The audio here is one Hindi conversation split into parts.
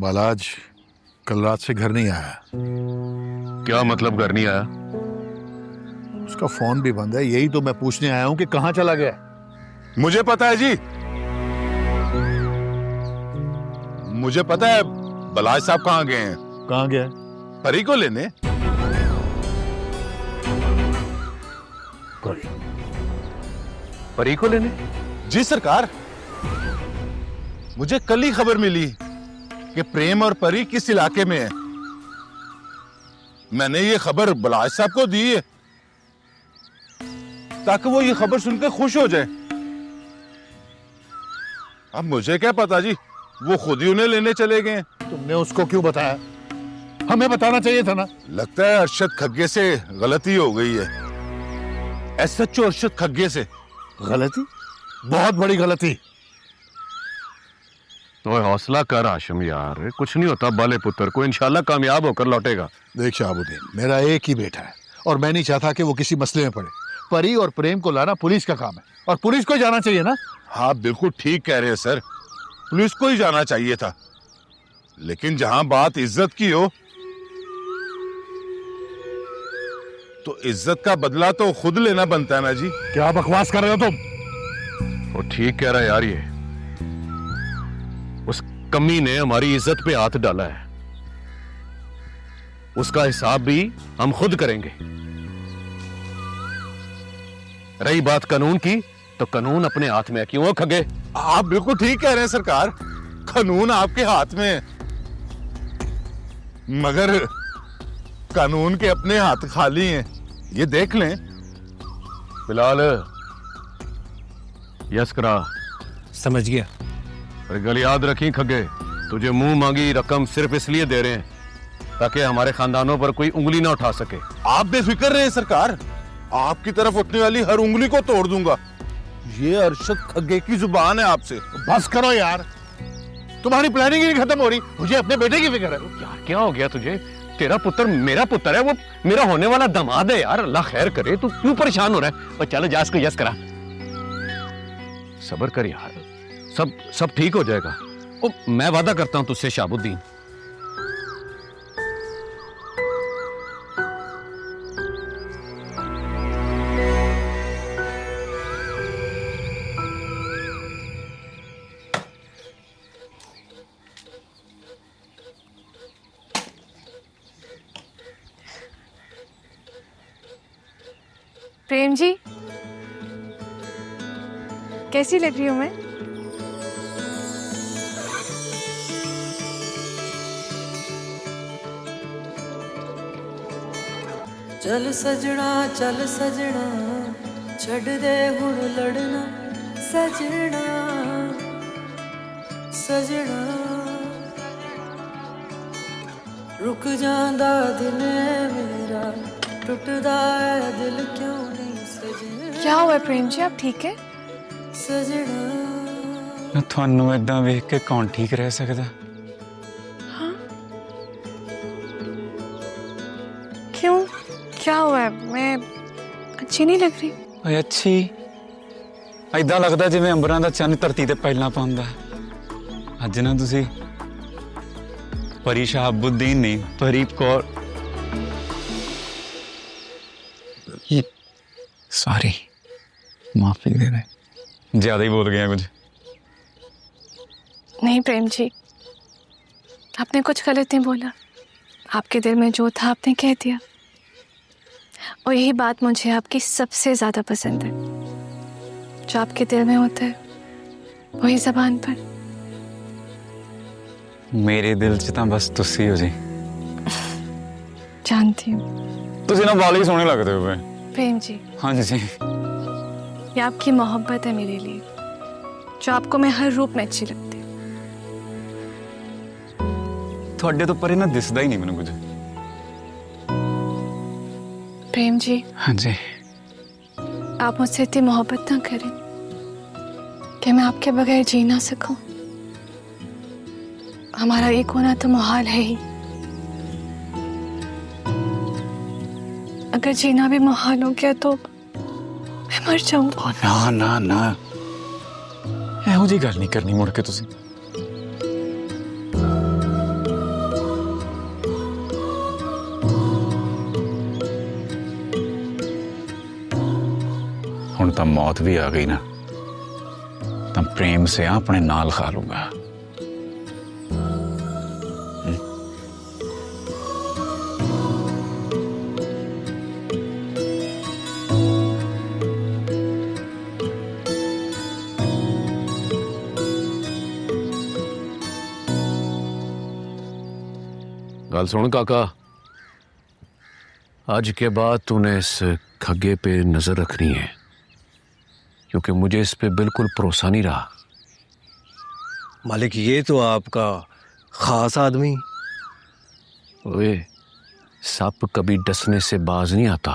बालाज कल रात से घर नहीं आया। क्या मतलब घर नहीं आया? उसका फोन भी बंद है। यही तो मैं पूछने आया हूं कि कहां चला गया। मुझे पता है जी, मुझे पता है बलाज साहब कहाँ गए हैं। कहां गया? परी को लेने। परी को लेने? जी सरकार, मुझे कल ही खबर मिली कि प्रेम और परी किस इलाके में है। मैंने ये खबर बलाज साहब को दी है ताकि वो ये खबर सुनकर खुश हो जाए। अब मुझे क्या पता जी, वो खुद ही उन्हें लेने चले गए। तुमने उसको क्यों बताया? हमें बताना चाहिए था ना। लगता है अरशद खग्गे से गलती हो गई है। एसएचओ अरशद खग्गे से। गलती? बहुत बड़ी गलती। तो हौसला कर आशम यार, कुछ नहीं होता बाले पुत्र को, इंशाल्लाह कामयाब होकर लौटेगा। देख शहाबुद्दीन, मेरा एक ही बेटा है और मैं नहीं चाहता कि वो किसी मसले में पड़े। परी और प्रेम को लाना पुलिस का काम है और पुलिस को जाना चाहिए ना। हाँ बिल्कुल ठीक कह रहे हैं सर, पुलिस को ही जाना चाहिए था। लेकिन जहां बात इज्जत की हो तो इज्जत का बदला तो खुद लेना बनता है ना जी। क्या बकवास कर रहे हो तुम? वो ठीक कह रहा है यार, ये उस कमी ने हमारी इज्जत पे हाथ डाला है। उसका हिसाब भी हम खुद करेंगे। रही बात कानून की, तो कानून अपने हाथ में है। क्यों खगे? आप बिल्कुल ठीक कह रहे हैं सरकार, कानून आपके हाथ में है, मगर कानून के अपने हाथ खाली हैं, ये देख लें। बिलाल, यस करा। समझ गया। और गल याद रखी खगे, तुझे मुंह मांगी रकम सिर्फ इसलिए दे रहे हैं ताकि हमारे खानदानों पर कोई उंगली ना उठा सके। आप बेफिक्र रहे सरकार, आपकी तरफ उठने वाली हर उंगली को तोड़ दूंगा। ये अरशद खग्गे की जुबान है आपसे। बस करो यार, तुम्हारी प्लानिंग ही नहीं खत्म हो रही। मुझे अपने बेटे की फिक्र है। यार क्या हो गया तुझे? तेरा पुत्र मेरा पुत्र है, वो मेरा होने वाला दामाद है यार। अल्लाह खैर करे, तू क्यों परेशान हो रहा है? और चलो जास को यस करा। सब्र कर यार, सब ठीक हो जाएगा। ओ, मैं वादा करता हूं तुझसे शहाबुद्दीन। प्रेम जी, कैसी लग रही हूँ मैं? चल सजना छड़ दे हुण लड़ना सजना सजना रुक जांदा दिल मेरा टुटदा है दिल क्यों नहीं सजना। क्या हुआ प्रेम जी, आप ठीक है? सजना ਤੁਹਾਨੂੰ ਇਦਾਂ ਵੇਖ ਕੇ ਕੌਣ ਠੀਕ ਰਹਿ ਸਕਦਾ? हाँ? क्यों, क्या हुआ है? मैं अच्छी नहीं लग रही? ਓਏ ਅੱਛੀ, ਇਦਾਂ ਲੱਗਦਾ ਜਿਵੇਂ ਅੰਬਰਾਂ ਦਾ ਚੰਨ ਧਰਤੀ ਤੇ ਪਹਿਲਾਂ ਪਾਉਂਦਾ। ਅੱਜ ਨਾ ਤੁਸੀਂ ਪਰੀ ਸ਼ਹਾਬੁੱਦੀਨ ਨਹੀਂ, ਪਰੀ ਕੌਰ। सॉरी, माफी दे दे, ज्यादा ही बोल गया कुछ। नहीं प्रेम जी, आपने कुछ गलत नहीं बोला। आपके दिल में जो था आपने कह दिया, और यही बात मुझे आपकी सबसे ज्यादा पसंद है। जो आपके दिल में होता है वही जबान पर। मेरे दिल च तां बस तुसी हो जी। जानती हूँ। तुसी ना वाले ही सोहने लगदे हो। प्रेम जी, हाँ जी जी। ये आपकी मोहब्बत है मेरे लिए, जो आपको मैं हर रूप में अच्छी लगती हूँ। थोड़े तो परे ना दिसदा ही नहीं मैंने कुछ। प्रेम जी, हाँ जी। आप मुझसे इतनी मोहब्बत ना करें कि मैं आपके बगैर जी ना सकूं। हमारा एक होना तो मुहाल है ही। अगर जीना भी मुहाल हो गया तो मैं मर जाऊंगा। ना ना ना, ਇਹੋ जी गल नहीं करनी मुड़ के तुसी। तो मौत भी आ गई ना तो प्रेम से अपने नाल खा लूंगा। गल सुन काका, आज के बाद तूने इस खग्गे पे नजर रखनी है, क्योंकि मुझे इस पे बिल्कुल भरोसा नहीं रहा। मालिक, ये तो आपका खास आदमी। ओए, सांप कभी डसने से बाज नहीं आता।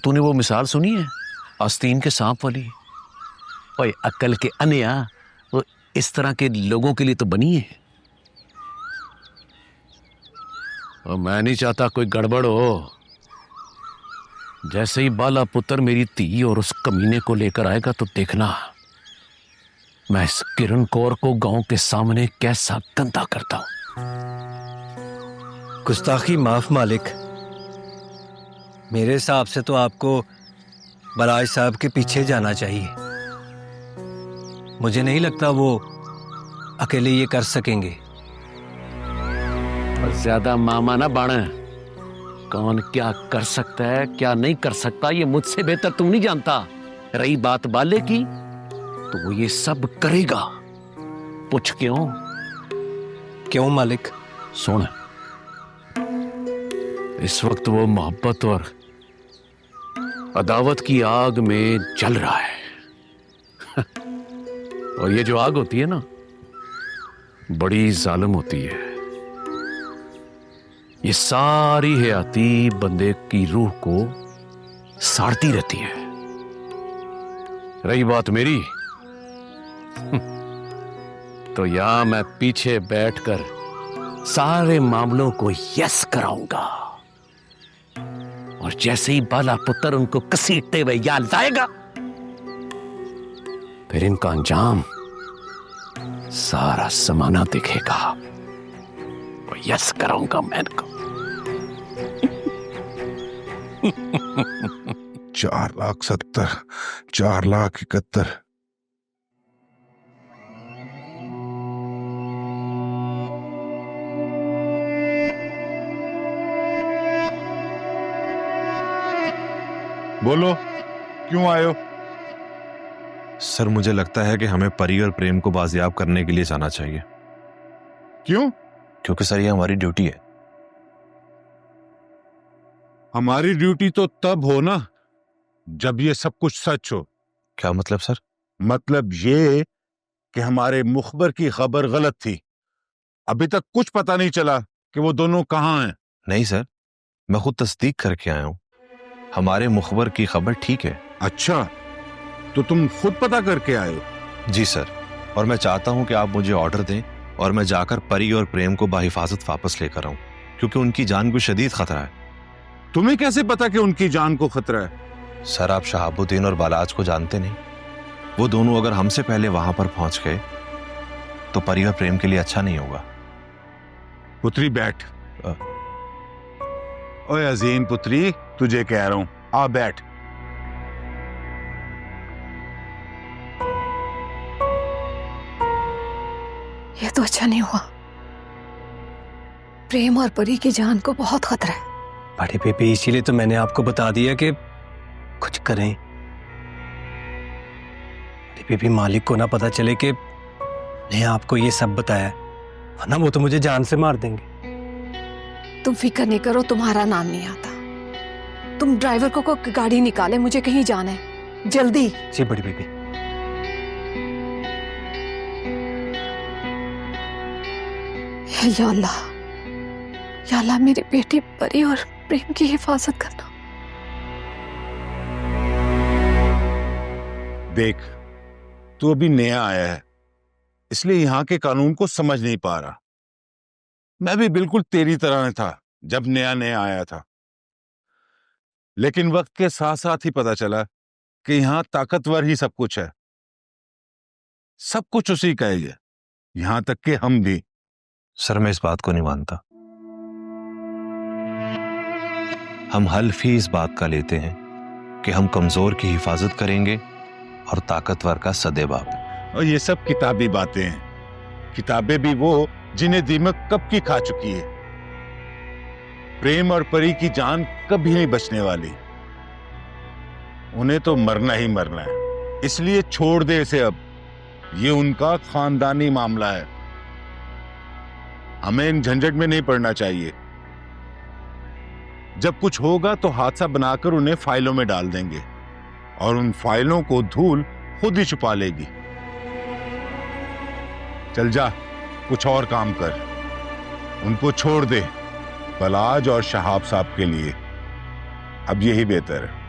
तूने वो मिसाल सुनी है आस्तीन के सांप वाली? ओए, अक्ल के अनिया, वो इस तरह के लोगों के लिए तो बनी है। और मैं नहीं चाहता कोई गड़बड़ हो। जैसे ही बाला पुत्र मेरी धी और उस कमीने को लेकर आएगा तो देखना मैं इस किरण कौर को गांव के सामने कैसा गंदा करता हूं। गुस्ताखी माफ मालिक। मेरे हिसाब से तो आपको बलाज साहब के पीछे जाना चाहिए। मुझे नहीं लगता वो अकेले ये कर सकेंगे। और ज्यादा मामा ना बन। कौन क्या कर सकता है क्या नहीं कर सकता ये मुझसे बेहतर तुम नहीं जानता। रही बात बाले की, तो वो ये सब करेगा। पूछ क्यों? क्यों मालिक? सुन, इस वक्त वो मोहब्बत और अदावत की आग में जल रहा है। और ये जो आग होती है ना, बड़ी जालिम होती है। ये सारी हयाती बंदे की रूह को साड़ती रहती है। रही बात मेरी, तो यहां मैं पीछे बैठकर सारे मामलों को यस कराऊंगा। और जैसे ही बाला पुत्र उनको कसीटते हुए याद लाएगा, फिर इनका अंजाम सारा जमाना दिखेगा। और यस कराऊंगा मैं इनको। 4,70,000, 4,71,000। बोलो, क्यों आए हो? सर, मुझे लगता है कि हमें परी और प्रेम को बाजियाब करने के लिए जाना चाहिए। क्यों? क्योंकि सर, ये हमारी ड्यूटी है। हमारी ड्यूटी तो तब हो ना जब ये सब कुछ सच हो। क्या मतलब सर? मतलब ये कि हमारे मुखबर की खबर गलत थी। अभी तक कुछ पता नहीं चला कि वो दोनों कहाँ हैं। नहीं सर, मैं खुद तस्दीक करके आया हूं। हमारे मुखबर की खबर ठीक है। अच्छा, तो तुम खुद पता करके आए हो? जी सर, और मैं चाहता हूं कि आप मुझे ऑर्डर दें और मैं जाकर परी और प्रेम को बाहिफाजत वापस लेकर आऊं, क्योंकि उनकी जान को शदीद खतरा है। तुम्हें कैसे पता कि उनकी जान को खतरा है? सर, आप शहाबुद्दीन और बालाज को जानते नहीं। वो दोनों अगर हमसे पहले वहां पर पहुंच गए तो परी और प्रेम के लिए अच्छा नहीं होगा। पुत्री बैठ। ओए अजीम पुत्री, तुझे कह रहा हूं, आ बैठ। ये तो अच्छा नहीं हुआ। प्रेम और परी की जान को बहुत खतरा है। बड़ी बेबी, इसीलिए तो मैंने आपको बता दिया कि कुछ करें। बड़ी बेबी, मालिक को ना पता चले कि मैंने आपको ये सब बताया, वरना वो तो मुझे जान से मार देंगे। तुम फिक्र नहीं करो, तुम्हारा नाम नहीं आता। तुम ड्राइवर को गाड़ी निकाले, मुझे कहीं जाना है, जल्दी। जी बड़ी बेबी। या अल्लाह, या अल्लाह, मेरी बेटी परी और प्रेम की हिफाजत करना। देख, तू अभी नया आया है, इसलिए यहां के कानून को समझ नहीं पा रहा। मैं भी बिल्कुल तेरी तरह था जब नया नया आया था, लेकिन वक्त के साथ साथ ही पता चला कि यहां ताकतवर ही सब कुछ है। सब कुछ उसी का ही है, यहां तक कि हम भी। सर, मैं इस बात को नहीं मानता। हम हल्फ ही इस बात का लेते हैं कि हम कमजोर की हिफाजत करेंगे और ताकतवर का सदेबाप। और ये सब किताबी बातें हैं। किताबें भी वो जिन्हें दीमक कब की खा चुकी है। प्रेम और परी की जान कभी नहीं बचने वाली, उन्हें तो मरना ही मरना है। इसलिए छोड़ दे इसे अब, ये उनका खानदानी मामला है, हमें इन झंझट में नहीं पड़ना चाहिए। जब कुछ होगा तो हादसा बनाकर उन्हें फाइलों में डाल देंगे और उन फाइलों को धूल खुद ही छुपा लेगी। चल जा, कुछ और काम कर, उनको छोड़ दे। बलाज और शहाब साहब के लिए अब यही बेहतर है।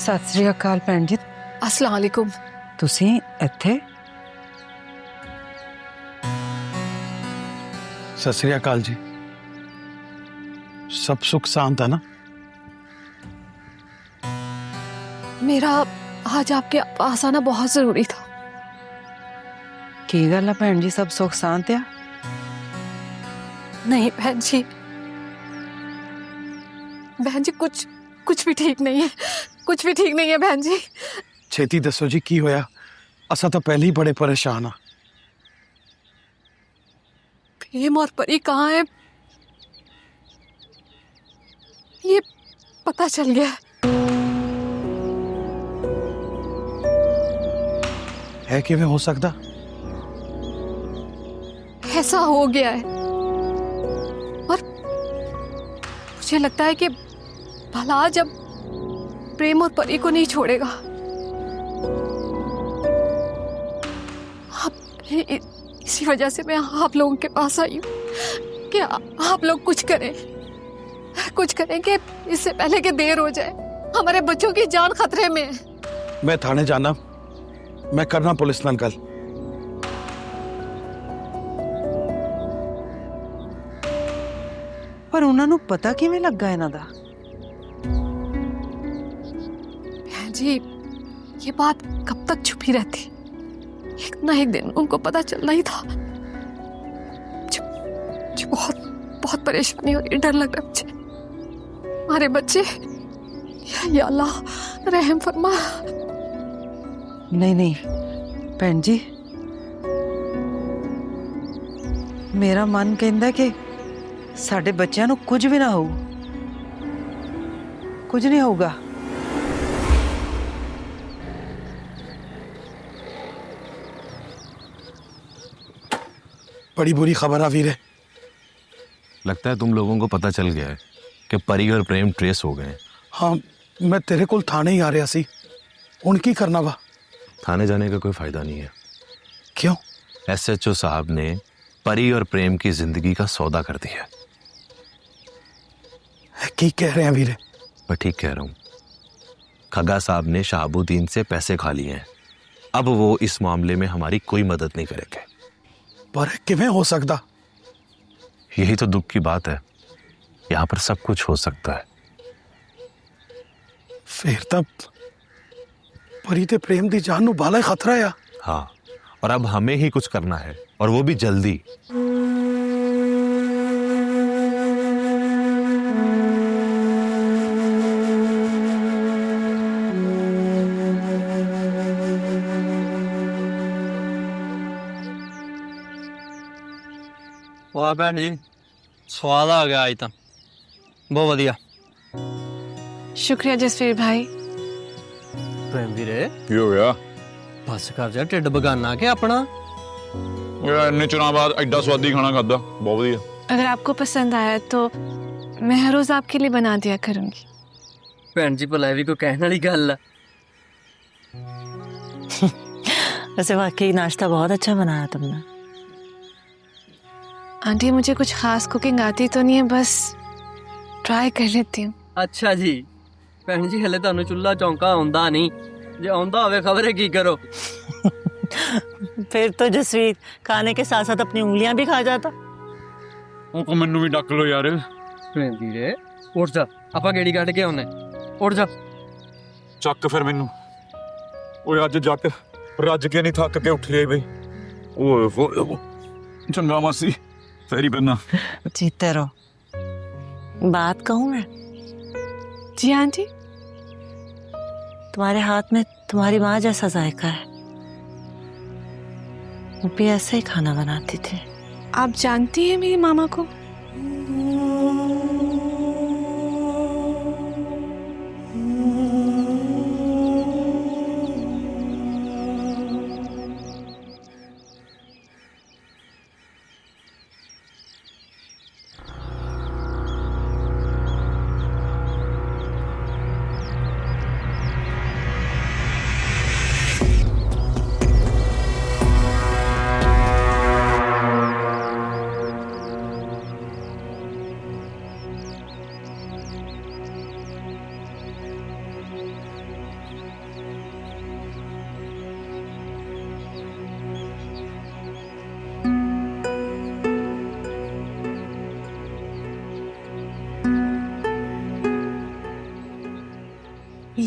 ਸਤਿ ਸ੍ਰੀ ਅਕਾਲ ਭੈਣ ਜੀ। अस्सलाम वालेकुम। ਤੁਸੀਂ ਇੱਥੇ? सत श्री अकाल जी। सब सुख शांत है ना? मेरा आज आपके पास आना बहुत जरूरी था। ਕੀ ਗੱਲ ਆ ਭੈਣ ਜੀ, ਸਭ ਸੁੱਖ ਸ਼ਾਂਤ ਆ? नहीं बहन जी, बहन जी कुछ कुछ भी ठीक नहीं है, कुछ भी ठीक नहीं है बहन जी। छेती दसो जी की होया? असा तो पहले ही बड़े परेशान हाँ। प्रेम और परी कहाँ है ये पता चल गया है किवें हो सकता? ऐसा हो गया है और मुझे लगता है कि भला जब प्रेम और परी को नहीं छोड़ेगा, इसी वजह से मैं आप लोगों के पास आई हूँ कि आप लोग कुछ करें कि इससे पहले कि देर हो जाए। हमारे बच्चों की जान खतरे में है। मैं थाने जाना, मैं करना पुलिस नाल गल। ਪਰ ਉਹਨਾਂ ਨੂੰ ਪਤਾ ਕਿਵੇਂ ਲੱਗਾ ਇਹਨਾਂ ਦਾ? बहन जी ये बात कब तक छुपी रहती? एक ना एक दिन उनको पता चलना ही था। मुझे बहुत बहुत परेशानी हो रही है, डर लग रहा है मुझे। हमारे बच्चे, या अल्लाह रहम फरमा। ਨਹੀਂ ਨਹੀਂ ਭੈਣ ਜੀ, ਮੇਰਾ ਮਨ ਕਹਿੰਦਾ ਕਿ ਸਾਡੇ ਬੱਚਿਆਂ ਨੂੰ ਕੁਝ ਵੀ ਨਾ ਹੋਊ, ਕੁਝ ਨਹੀਂ ਹੋਊਗਾ। बड़ी बुरी खबर आ वीरे। लगता है तुम लोगों को पता चल गया है कि परी और प्रेम ट्रेस हो गए हैं। हाँ, मैं तेरे को थाने ही आ रहा सी। उनकी करना वा। थाने जाने का कोई फायदा नहीं है। क्यों? SHO साहब ने परी और प्रेम की जिंदगी का सौदा कर दिया। की कह रहे हैं वीरे? मैं ठीक कह रहा हूँ। खगा साहब ने शहाबुद्दीन से पैसे खा लिए हैं। अब वो इस मामले में हमारी कोई मदद नहीं करेंगे। पर किवें हो सकता? यही तो दुख की बात है, यहाँ पर सब कुछ हो सकता है। फिर तब परी ते प्रेम दी जान नू बाला खतरा है। हाँ, और अब हमें ही कुछ करना है, और वो भी जल्दी। वाह भैन जी, स्वाद आ गया आज तो। बहुत वधिया। शुक्रिया जसवीर भाई। प्रेम वीरे, ਕੀ ਹੋ ਗਿਆ बस कर जा, ढिड बगाना के अपना। ਯਾਰ ਇੰਨੇ ਚੁਣਾਂ ਬਾਅਦ ਐਡਾ ਸਵਾਦੀ ਖਾਣਾ ਖਾਦਾ, ਬਹੁਤ ਵਧੀਆ। अगर आपको पसंद आया तो मैं हर रोज आपके लिए बना दिया करूंगी। भैन जी भला भी कोई कहने वाली गल है? वैसे वाकई नाश्ता बहुत अच्छा बनाया तुमने। आंटी मुझे कुछ खास कुकिंग आती तो नहीं है, बस ट्राई कर लेती हूँ। अच्छा जी, भैन जी हले तुहानू चुल्हा चौंका आउंदा नहीं, जे आंदा होवे खबरे की करो। फिर तो जसवीर खाने के साथ साथ अपनी उंगलियां भी खा जाता। ਉਹ ਮੈਨੂੰ ਵੀ ਡੱਕ ਲੋ ਯਾਰ। ਵੀਰੇ ਉੱਠ ਜਾ, ਆਪਾਂ ਗੇੜੀ ਕੱਢ ਕੇ ਆਉਨੇ। ਉੱਠ ਜਾ। ਚੱਕ ਫਿਰ ਮੈਨੂੰ। ਓਏ ਅੱਜ ਜੱਟ ਰੱਜ ਕੇ ਨਹੀਂ ਥੱਕ ਕੇ ਉੱਠ ਰਿਹਾ ਬਈ। ਓਏ ਹੋਏ ਚੰਗਾ ਮਾਸੀ ਫੇਰੀ ਬੰਨਾ। जीते रहो। बात कहूँ मैं, जी आंटी। तुम्हारे हाथ में तुम्हारी माँ जैसा जायका है। वो भी ऐसे ही खाना बनाती थी। आप जानती हैं मेरी मामा को?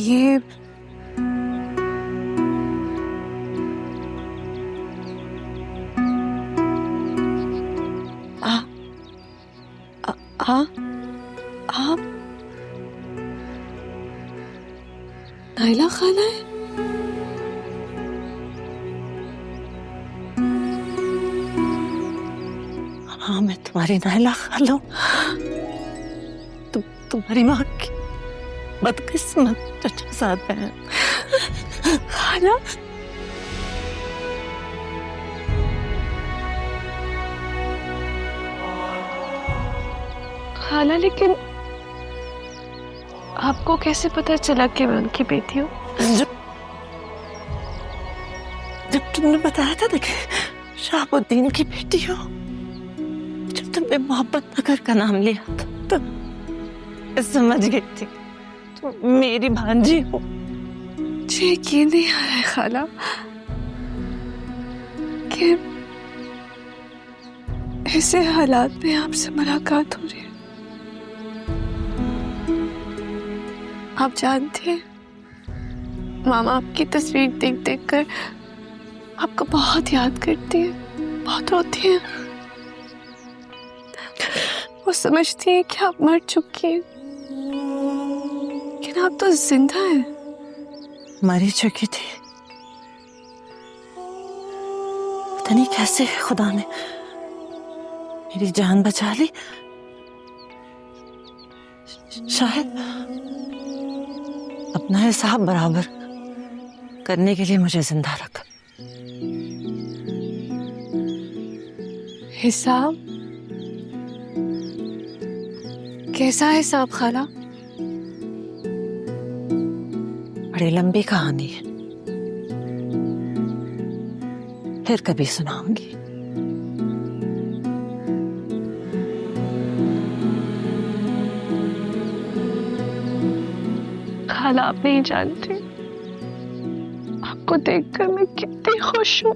ये आप नाइला खाला है? हाँ मैं तुम्हारी नाइला खाला हूँ। तुम्हारी माँ की बदकिस्मत चचा साथ है। खाला खाला, लेकिन आपको कैसे पता चला कि मैं उनकी बेटी हूँ? जब तुमने बताया था देखे शहाबुद्दीन की बेटी हो, जब तुमने मोहब्बत नगर का नाम लिया था तो मैं समझ गई थी तुम मेरी भांजी हो। मुझे यकीन नहीं आ रहा है खाला कि ऐसे हालात में आपसे मुलाकात हो रही है। आप जानते हैं मामा आपकी तस्वीर देख देख कर आपको बहुत याद करती है, बहुत रोती है। वो समझती है कि आप मर चुकी हैं, लेकिन आप तो जिंदा हैं। मरी चुकी थी, पता नहीं कैसे खुदा ने मेरी जान बचा ली। शायद अपना हिसाब बराबर करने के लिए मुझे जिंदा रखा। हिसाब? कैसा हिसाब खाला? बड़ी लंबी कहानी है, फिर कभी सुनाऊंगी। खाला आप नहीं जानती आपको देखकर मैं कितनी खुश हूँ।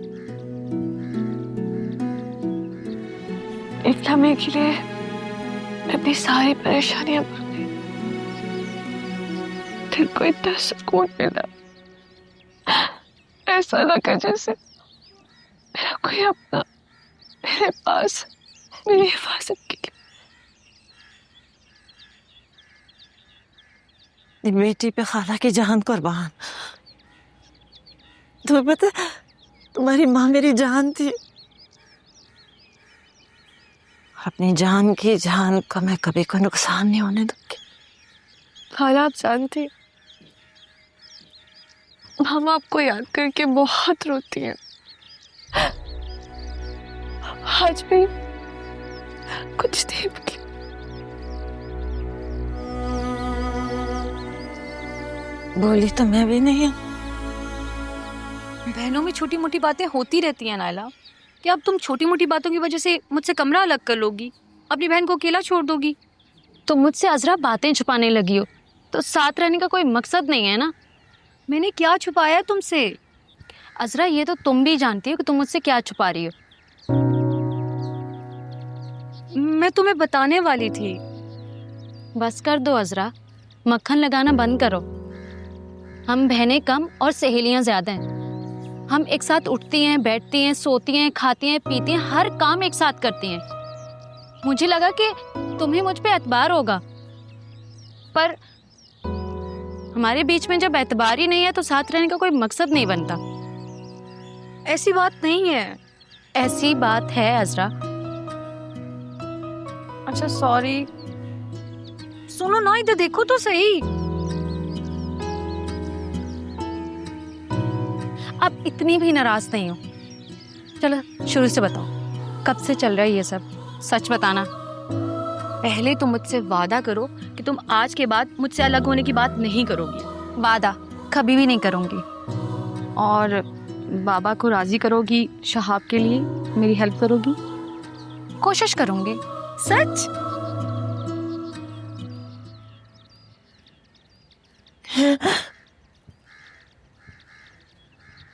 एक लम्हे के लिए मैं अपनी सारी परेशानियां भूल गई। दिल को इतना सुकून मिला, ऐसा लगा जैसे मेरा कोई अपना मेरे पास मेरी हिफाजत के लिए। बेटी पे खाला की जान कुर्बान। तुम्हें पता तुम्हारी माँ मेरी जान थी। अपनी जान की जान का मैं कभी कोई नुकसान नहीं होने दूंगी। खाला आप जानती मामा आपको याद करके बहुत रोती हैं। आज भी कुछ नहीं बोली। बोली तो मैं भी नहीं हूँ। बहनों में छोटी मोटी बातें होती रहती हैं नायला। क्या अब तुम छोटी मोटी बातों की वजह से मुझसे कमरा अलग कर लोगी, अपनी बहन को अकेला छोड़ दोगी? तुम मुझसे अजरा बातें छुपाने लगी हो तो साथ रहने का कोई मकसद नहीं है ना। मैंने क्या छुपाया है तुमसे? अजरा, ये तो तुम भी जानती हो कि तुम मुझसे क्या छुपा रही हो। मैं तुम्हें बताने वाली थी। बस कर दो अजरा, मक्खन लगाना बंद करो। हम बहनें कम और सहेलियां ज्यादा हैं। हम एक साथ उठती हैं, बैठती हैं, सोती हैं, खाती हैं, पीती हैं, हर काम एक साथ करती हैं। मुझे लगा कि तुम्हें मुझ पे एतबार होगा, पर हमारे बीच में जब एतबार ही नहीं है तो साथ रहने का कोई मकसद नहीं बनता। ऐसी बात नहीं है। ऐसी बात है अजरा। अच्छा सॉरी। सुनो ना, इधर देखो तो सही। अब इतनी भी नाराज नहीं हो। चलो शुरू से बताओ, कब से चल रहा है ये सब? सच बताना। पहले तुम मुझसे वादा करो कि तुम आज के बाद मुझसे अलग होने की बात नहीं करोगी। वादा कभी भी नहीं करूंगी। और बाबा को राजी करोगी शहाब के लिए, मेरी हेल्प करोगी? कोशिश करूंगी। सच?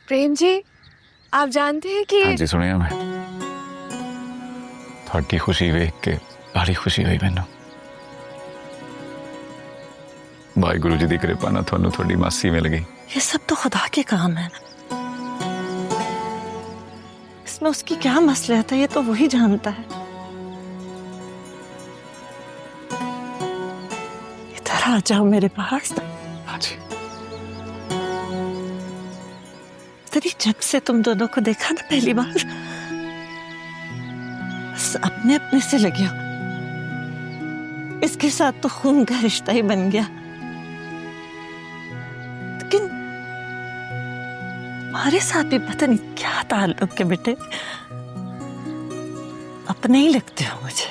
प्रेम जी, आप जानते हैं कि हाँ जी सुनिया, मैं थोड़ी खुशी वेख के बड़ी खुशी हुई मैनू। वाहिगुरु जी की कृपा ना थानू थोड़ी मासी मिल गई। ये सब तो खुदा के काम है ना, इसमें उसकी क्या मसलियत है ये तो वही जानता है। इधर आ जाओ मेरे पास। हाँ जी। तेरी जब से तुम दोनों को देखा ना पहली बार, बस अपने अपने से लगे हो। इसके साथ तो खून का रिश्ता ही बन गया, लेकिन हमारे साथ भी पता नहीं क्या ताल्लुक के बेटे। अपने ही लगते हो मुझे।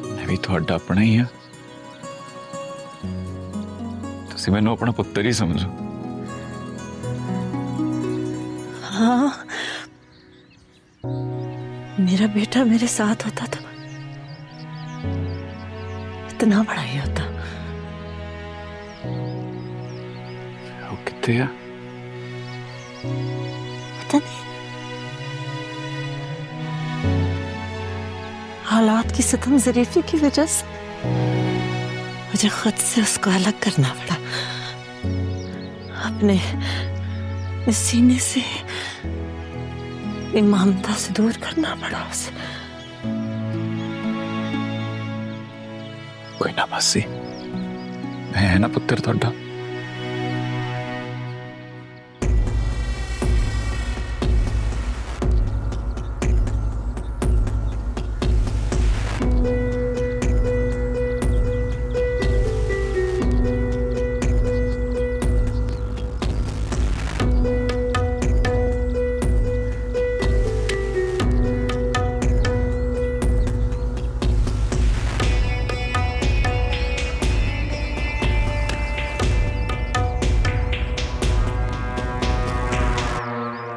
मैं भी थोड़ा अपना ही हाँ, तुसी मैनू अपना पुत्र ही समझो। हाँ, मेरा बेटा मेरे साथ होता तो इतना बड़ा ही होता। वो कितने है? पता नहीं, हालात की सितम ज़रीफी की वजह से मुझे खुद से उसको अलग करना पड़ा। अपने सीने से ममता से दूर करना पड़ा उसे। कोई ना मासी, मैं है ना पुत्र थोड़ा।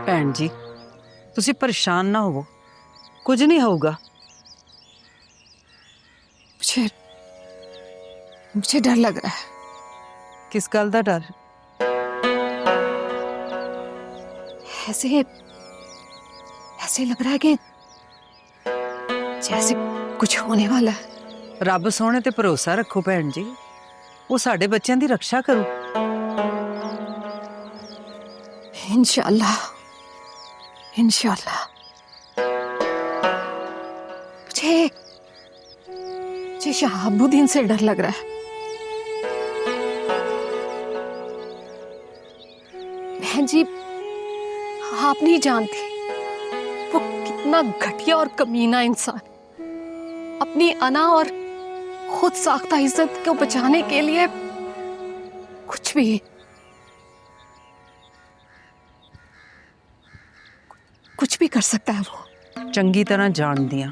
ਭੈਣ ਜੀ ਤੁਸੀਂ ਪਰੇਸ਼ਾਨ ਨਾ ਹੋਵੋ, ਕੁਝ ਨਹੀਂ ਹੋਊਗਾ। मुझे डर लग रहा है। किस गल का डर? ऐसे लग रहा है कि जैसे कुछ होने वाला है। ਰੱਬ ਸੋਹਣੇ ਤੇ ਭਰੋਸਾ ਰੱਖੋ ਭੈਣ ਜੀ, ਉਹ ਸਾਡੇ ਬੱਚਿਆਂ ਦੀ ਰੱਖਿਆ ਕਰੂ। इंशाल्लाह, इंशाल्लाह। मुझे शहाबुद्दीन से डर लग रहा है। बहन जी, आप नहीं जानती वो कितना घटिया और कमीना इंसान, अपनी अना और खुद साख्ता इज्जत को बचाने के लिए कुछ भी कर सकता है वो। ਚੰਗੀ ਤਰ੍ਹਾਂ ਜਾਣਦੀ ਆ,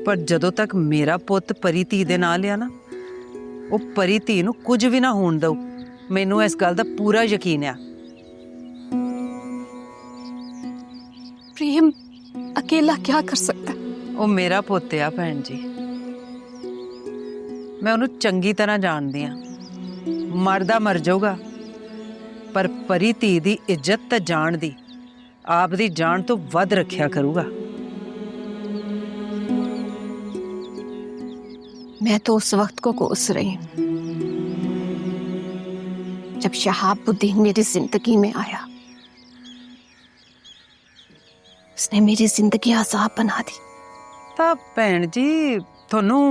ਪਰ ਜਦੋਂ ਤੱਕ ਮੇਰਾ ਪੁੱਤ ਪਰੀ ਧੀ ਦੇ ਨਾਲ ਆ ਨਾ, ਉਹ ਪਰੀ ਧੀ ਨੂੰ ਕੁਝ ਵੀ ਨਾ ਹੋਣ ਦਊ। ਮੈਨੂੰ ਇਸ ਗੱਲ ਦਾ ਪੂਰਾ ਯਕੀਨ ਆ। प्रेम अकेला क्या कर सकता है? ਉਹ ਮੇਰਾ ਪੁੱਤ ਆ ਭੈਣ ਜੀ, मैं उन्हें चंगी तरह जानदी हाँ। मरदा मर जाऊगा, पर परी धी दी इज्जत ते जान दी आप दी जान तो वध रखिया करूगा। मैं तो उस वक्त को कोस रही हूं जब शहाबुद्दीन मेरी जिंदगी में आया। उसने मेरी जिंदगी आजाब बना दी। ਤਾਂ ਭੈਣ ਜੀ ਤੁਹਾਨੂੰ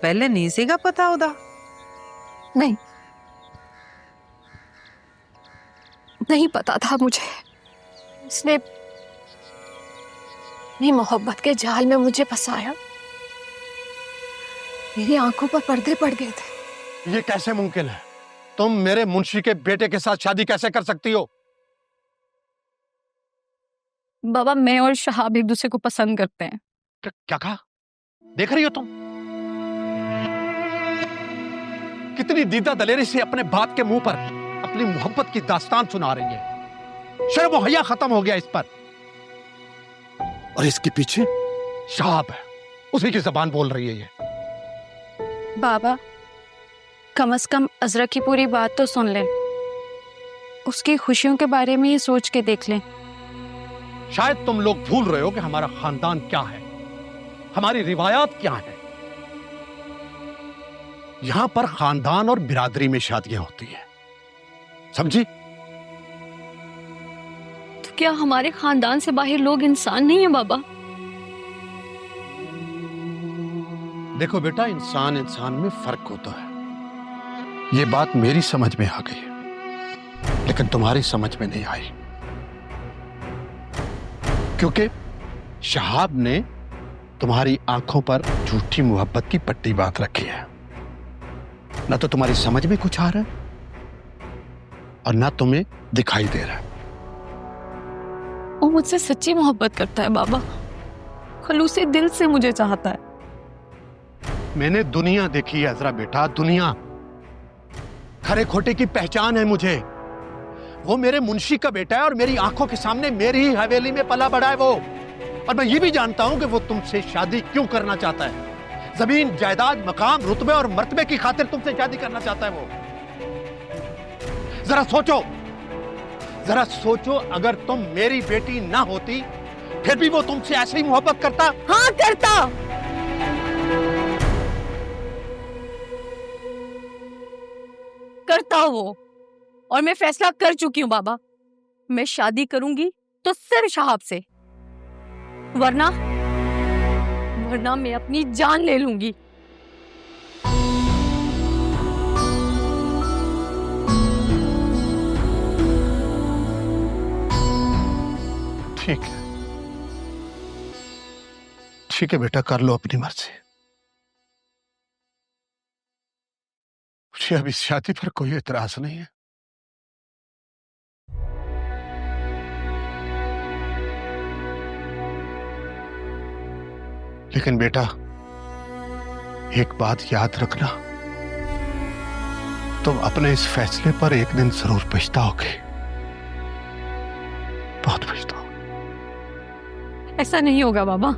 ਪਹਿਲੇ ਨਹੀਂ ਸੀਗਾ ਪਤਾ ਉਹਦਾ? नहीं, नहीं पता था मुझे। उसने मेरी मोहब्बत के जाल में मुझे फंसाया। मेरी आंखों पर पर्दे पड़ गए थे। ये कैसे मुमकिन है? तुम मेरे मुंशी के बेटे के साथ शादी कैसे कर सकती हो? बाबा, मैं और शहाब एक दूसरे को पसंद करते हैं। क्या कहा? देख रही हो तुम कितनी दीदा दलेरी से अपने बाप के मुंह पर अपनी मोहब्बत की दास्तान सुना रही है। शर्म और हया खत्म हो गया इस पर। और इसके पीछे शहाब है, उसी की जबान बोल रही है ये। बाबा, कम से कम अजरा की पूरी बात तो सुन लें। उसकी खुशियों के बारे में ही सोच के देख लें। शायद तुम लोग भूल रहे हो कि हमारा खानदान क्या है, हमारी रिवायात क्या है। यहां पर खानदान और बिरादरी में शादियां होती हैं, समझी? तो क्या हमारे खानदान से बाहर लोग इंसान नहीं है बाबा? देखो बेटा, इंसान इंसान में फर्क होता है। ये बात मेरी समझ में आ गई है, लेकिन तुम्हारी समझ में नहीं आई, क्योंकि शहाब ने तुम्हारी आंखों पर झूठी मोहब्बत की पट्टी बांध रखी है। ना तो तुम्हारी समझ में कुछ आ रहा है और ना तुम्हें दिखाई दे रहा है। वो मुझसे सच्ची मोहब्बत करता है बाबा, खलूसे दिल से मुझे चाहता है। मैंने दुनिया देखी है अजरा बेटा, दुनिया। खरे खोटे की पहचान है मुझे। वो मेरे मुंशी का बेटा है और मेरी आंखों के सामने मेरी ही हवेली में पला बढ़ा है वो। और मैं ये भी जानता हूं कि वो तुमसे शादी क्यों करना चाहता है। जमीन, जायदाद, मकाम, रुतबे और मर्तबे की खातिर तुमसे शादी करना चाहता है वो। जरा सोचो, जरा सोचो, अगर तुम मेरी बेटी ना होती फिर भी वो तुमसे ऐसे ही मोहब्बत करता? हाँ, करता। करता वो। और मैं फैसला कर चुकी हूं बाबा, मैं शादी करूंगी तो सिर्फ शहाब से, वरना मैं अपनी जान ले लूंगी। ठीक है, ठीक है बेटा, कर लो अपनी मर्जी। मुझे अब इस शादी पर कोई एतराज नहीं है। लेकिन बेटा, एक बात याद रखना, तुम अपने इस फैसले पर एक दिन जरूर पछताओगे, बहुत पछताओगे। ऐसा नहीं होगा बाबा।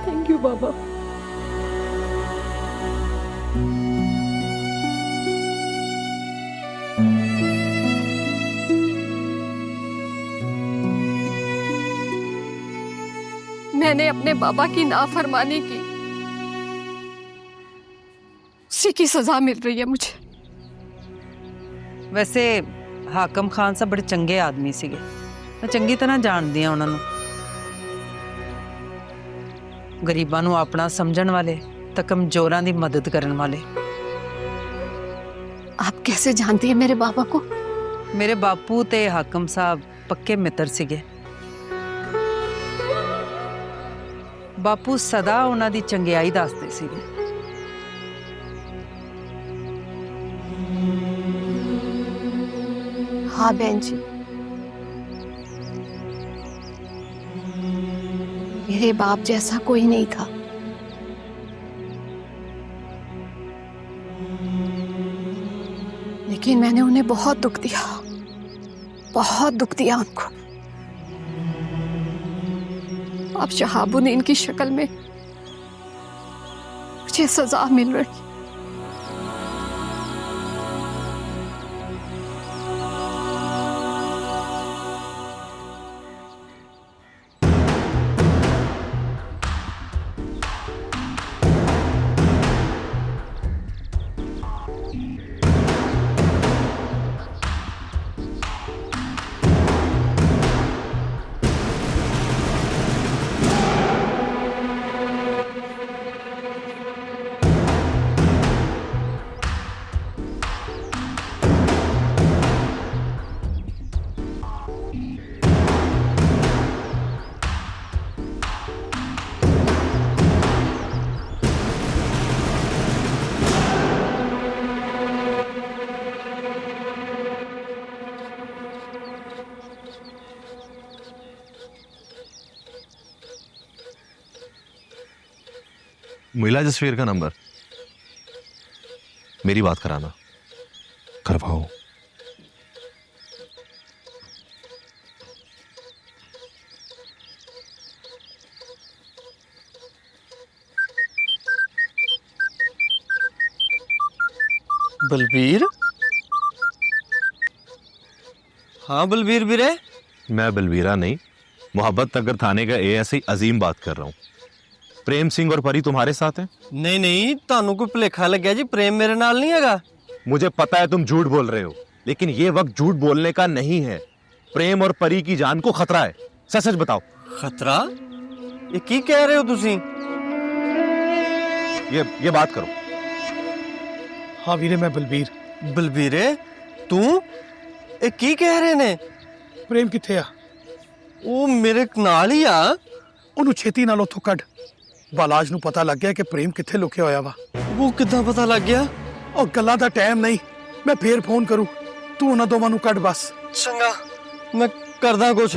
थैंक यू बाबा। मैंने अपने बाबा की नाफरमानी की, उसी की सजा मिल रही है मुझे। वैसे हाकम खान साहब बड़े चंगे आदमी सीगे, मैं चंगी तरह जानदी हां उन्हां नूं। गरीबां नूं अपना समझण वाले ते कमजोरां दी मदद करन वाले। आप कैसे जानती है मेरे बाबा को? मेरे बापू ते हाकम साहब पक्के मित्र सीगे। बापू सदा उन्हां दी चंगियाई दसदे सीगे। हाँ बहन जी, मेरे बाप जैसा कोई नहीं था। लेकिन मैंने उन्हें बहुत दुख दिया, बहुत दुख दिया उनको। अब शहाबुद्दीन की शक्ल में मुझे सजा मिल रही। मिला जसवीर का नंबर? मेरी बात कराना। करवाओ। बलबीर? हाँ बलबीर बीरे। मैं बलबीरा नहीं, मोहब्बत नगर थाने का एएसआई अजीम बात कर रहा हूँ। प्रेम सिंह और परी तुम्हारे साथ हैं? नहीं नहीं, तानू कोई भुलेखा लग गया जी, प्रेम मेरे नाल नहीं हैगा। मुझे पता है तुम झूठ बोल रहे हो, लेकिन ये वक्त झूठ बोलने का नहीं है। प्रेम और परी की जान को खतरा है, सच सच बताओ। खतरा? ये की कह रहे हो तुसी? ये बात करो। हाँ वीरे, मैं बलबीर। बलबीरे तू ये की कह रहे ने? प्रेम किथे आ? वो मेरे नाल ही आ। ਉਹਨੂੰ ਛੇਤੀ ਨਾਲ ਉੱਥੋਂ ਕੱਢ। ਬਾਲਾਜ ਨੂੰ ਪਤਾ ਲੱਗ ਗਿਆ ਕਿ ਪ੍ਰੇਮ ਕਿੱਥੇ ਲੁਕਿਆ ਹੋਇਆ ਵਾ। ਉਹ ਕਿੱਦਾਂ ਪਤਾ ਲੱਗ ਗਿਆ? ਉਹ ਗੱਲਾਂ ਦਾ ਟਾਈਮ ਨਹੀਂ, ਮੈਂ ਫੇਰ ਫੋਨ ਕਰੂ। ਤੂੰ ਉਹਨਾਂ ਦੋਵਾਂ ਨੂੰ ਕੱਢ ਬਸ। ਚੰਗਾ, ਮੈਂ ਕਰਦਾ ਕੁਛ।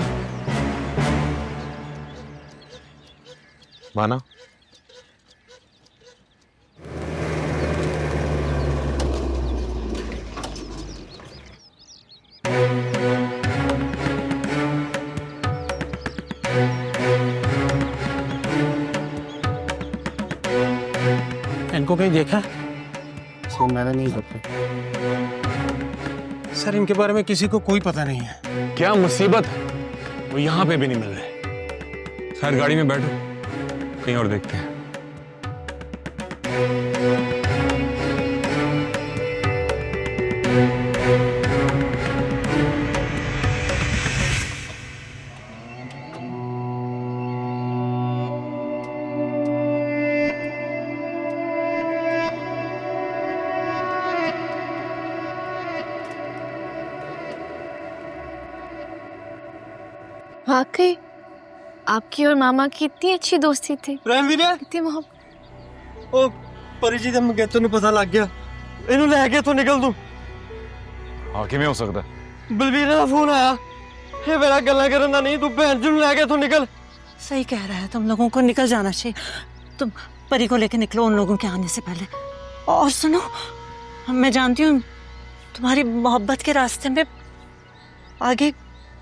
माना? इनको कहीं देखा? सर मैंने नहीं देखा। सर इनके बारे में किसी को कोई पता नहीं है। क्या मुसीबत है, वो यहाँ पे भी नहीं मिल रहे। खैर गाड़ी में बैठो, कहीं और देखते हैं। वाकई आपकी और मामा की इतनी अच्छी दोस्ती थी। प्रेम वीरे, इतनी मोहब्बत। ओ परी जी का मंगेतर ਨੂੰ ਪਤਾ ਲੱਗ ਗਿਆ। ਇਹਨੂੰ ਲੈ ਕੇ ਇੱਥੋਂ ਨਿਕਲ ਤੂੰ। हाँ किमें हो सकता है? बलबीर ਦਾ फोन आया। ये मेरा गल्ला करना नहीं, तू बहन जी ਨੂੰ ਲੈ ਕੇ ਇੱਥੋਂ निकल। सही कह रहा है, तुम लोगों को निकल जाना चाहिए। तुम परी को लेकर निकलो उन लोगों के आने से पहले। और सुनो, मैं जानती हूँ तुम्हारी मोहब्बत के रास्ते में आगे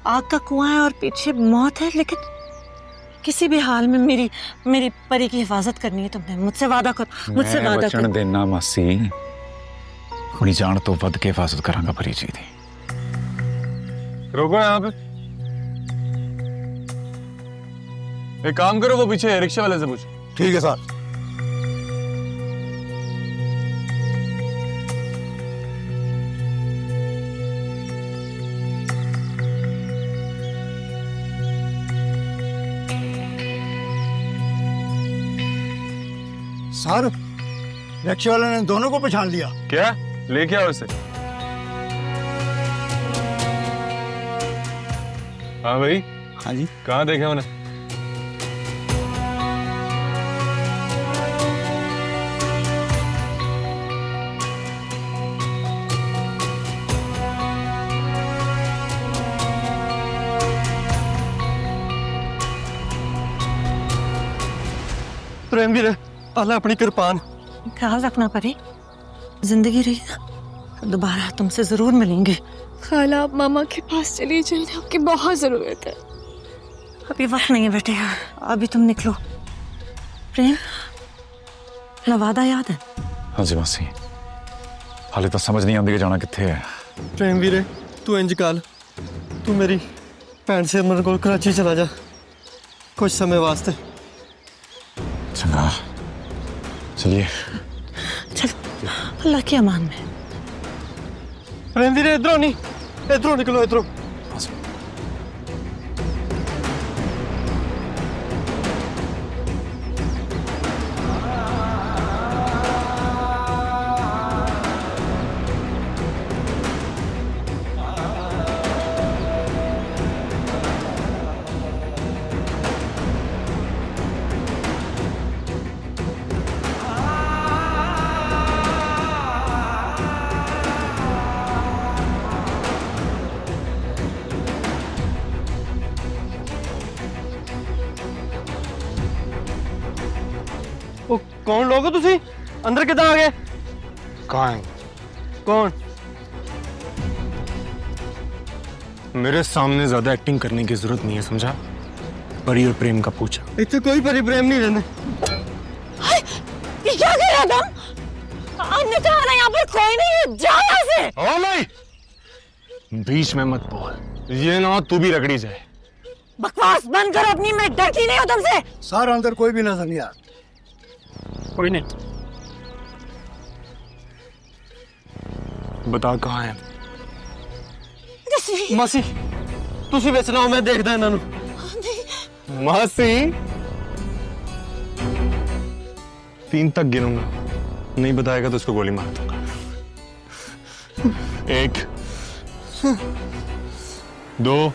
आग का कुआं है और पीछे मौत है, लेकिन किसी भी हाल में मेरी परी की हिफाजत करनी है तुमने। मुझसे वादा कर, मुझसे वादा कर। वचन देना मासी, अपनी जान तो वध के हिफाजत करांगा परी जी दी। रोको यहाँ पे। एक काम करो, वो पीछे रिक्शा वाले से पूछो। ठीक है सर। सर, रिक्शे वाले ने दोनों को पहचान लिया। क्या लेके आओ इसे। हाँ भाई। हाँ जी। कहाँ देखे उन्हें? प्रेम वीरे, आला अपनी कृपान। ख्याल रखना परी, जिंदगी रही ना, दोबारा तुमसे जरूर मिलेंगे। खाला आप मामा के पास चलिए, जल्दी, आपकी बहुत जरूरत है। अभी वक्त नहीं है बेटे, अभी तुम निकलो। प्रेम, नवादा याद है? हाँ जी मासी, हाले तो समझ नहीं आती कि जाना कित्थे है। प्रेम वीरे तू इंज कर, तू मेरी भैन से मेरे को कराची चला जा कुछ समय वास्ते। चंगा, चलिए। चल, अल्लाह की अमान में। प्रेम वीरे इधरों नहीं, इधरों निकलो, इधरों। कौन लोग हो तुसी? अंदर कितना आ गए? कहाँ है? कौन? मेरे सामने ज्यादा एक्टिंग करने की जरूरत नहीं है, समझा? परी और प्रेम का पूछा। इतने कोई परी प्रेम नहीं रहने। ये क्या कर रहा था? हमने कहा ना यहाँ पर कोई नहीं है, जा यहाँ से। ओ नहीं, बीच में मत बोल, ये ना तू भी रगड़ी जाए। बकवास बंद करो अपनी, मैं डरती नहीं हूँ तुमसे। सारा अंदर कोई भी नजर नहीं आ। कोई नहीं। बता कहाँ है? मासी तुसी विच ना हो, मैं देखदा इन्हां नूं। मासी 3 तक गिनूंगा, नहीं बताएगा तो उसको गोली मार दूंगा। 1 2